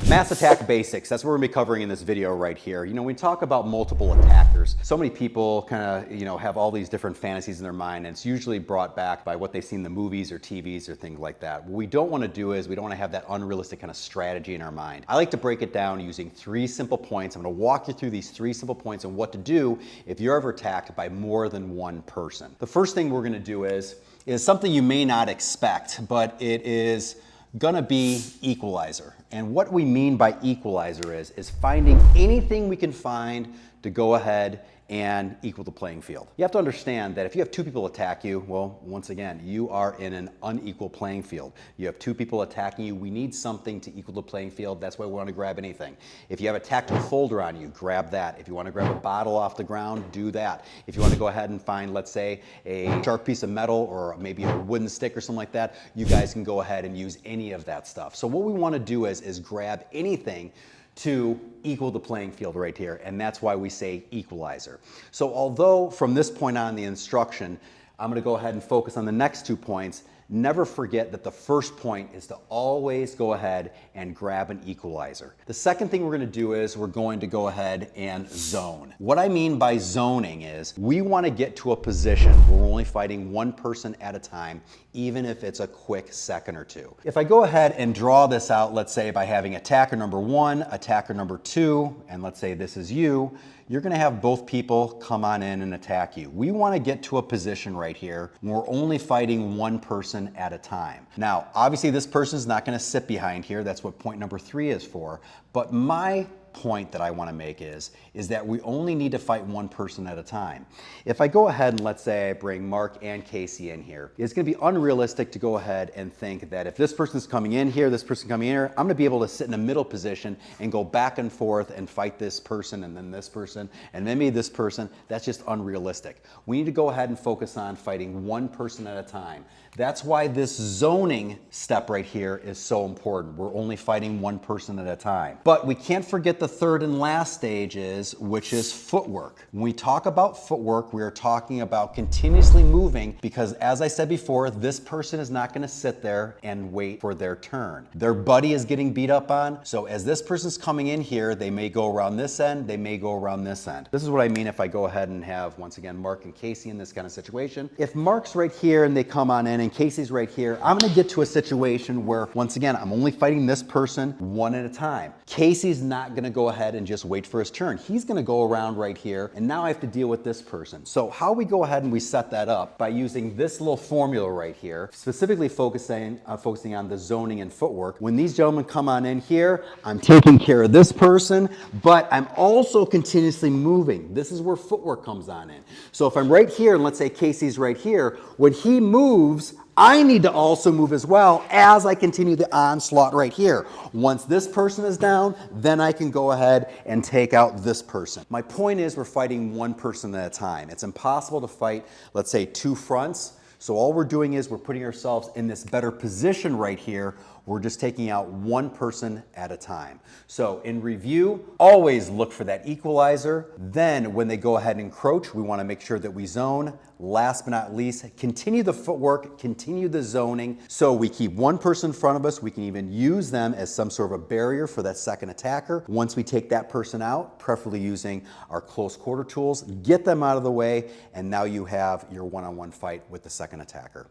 Mass attack basics, that's what we're gonna be covering in this video right here. You know, when we talk about multiple attackers, so many people kind of, have all these different fantasies in their mind, and it's usually brought back by what they've seen in the movies or TVs or things like that. What we don't wanna do is we don't wanna have that unrealistic kind of strategy in our mind. I like to break it down using 3 simple points. I'm gonna walk you through these 3 simple points on what to do if you're ever attacked by more than one person. The first thing we're gonna do is something you may not expect, but it is gonna be equalizer. And what we mean by equalizer is finding anything we can find to go ahead and equal the playing field. You have to understand that if you have 2 people attack you, well, once again, you are in an unequal playing field. You have 2 people attacking you. We need something to equal the playing field. That's why we want to grab anything. If you have a tactical folder on you, grab that. If you want to grab a bottle off the ground, do that. If you want to go ahead and find, let's say, a sharp piece of metal or maybe a wooden stick or something like that, you guys can go ahead and use any of that stuff. So what we want to do is grab anything to equal the playing field right here, and that's why we say equalizer. So although from this point on the instruction, I'm gonna go ahead and focus on the next 2 points, never forget that the first point is to always go ahead and grab an equalizer. The second thing we're gonna do is we're going to go ahead and zone. What I mean by zoning is we wanna get to a position where we're only fighting one person at a time, even if it's a quick second or 2. If I go ahead and draw this out, let's say by having attacker number 1, attacker number 2, and let's say this is you're gonna have both people come on in and attack you. We wanna get to a position right here where we're only fighting one person at a time. Now, obviously this person's not gonna sit behind here. That's what point number 3 is for. But my point that I want to make is that we only need to fight one person at a time. If I go ahead and let's say I bring Mark and Casey in here, it's going to be unrealistic to go ahead and think that if this person's coming in here, this person coming in here, I'm going to be able to sit in a middle position and go back and forth and fight this person and then this person and then maybe this person. That's just unrealistic. We need to go ahead and focus on fighting one person at a time. That's why this zoning step right here is so important. We're only fighting one person at a time. But we can't forget the third and last stage which is footwork. When we talk about footwork, we are talking about continuously moving because as I said before, this person is not gonna sit there and wait for their turn. Their buddy is getting beat up on, so as this person's coming in here, they may go around this end, they may go around this end. This is what I mean if I go ahead and have, once again, Mark and Casey in this kind of situation. If Mark's right here and they come on in and Casey's right here, I'm gonna get to a situation where, once again, I'm only fighting this person one at a time. Casey's not gonna go ahead and just wait for his turn. He's gonna go around right here, and now I have to deal with this person. So how we go ahead and we set that up by using this little formula right here, specifically focusing on the zoning and footwork. When these gentlemen come on in here, I'm taking care of this person, but I'm also continuously moving. This is where footwork comes on in. So if I'm right here, and let's say Casey's right here, when he moves, I need to also move as well as I continue the onslaught right here. Once this person is down, then I can go ahead and take out this person. My point is we're fighting one person at a time. It's impossible to fight, let's say, 2 fronts. So all we're doing is we're putting ourselves in this better position right here. We're just taking out one person at a time. So in review, always look for that equalizer. Then when they go ahead and encroach, we want to make sure that we zone. Last but not least, continue the footwork, continue the zoning. So we keep one person in front of us. We can even use them as some sort of a barrier for that second attacker. Once we take that person out, preferably using our close quarter tools, get them out of the way, and now you have your one-on-one fight with the second attacker.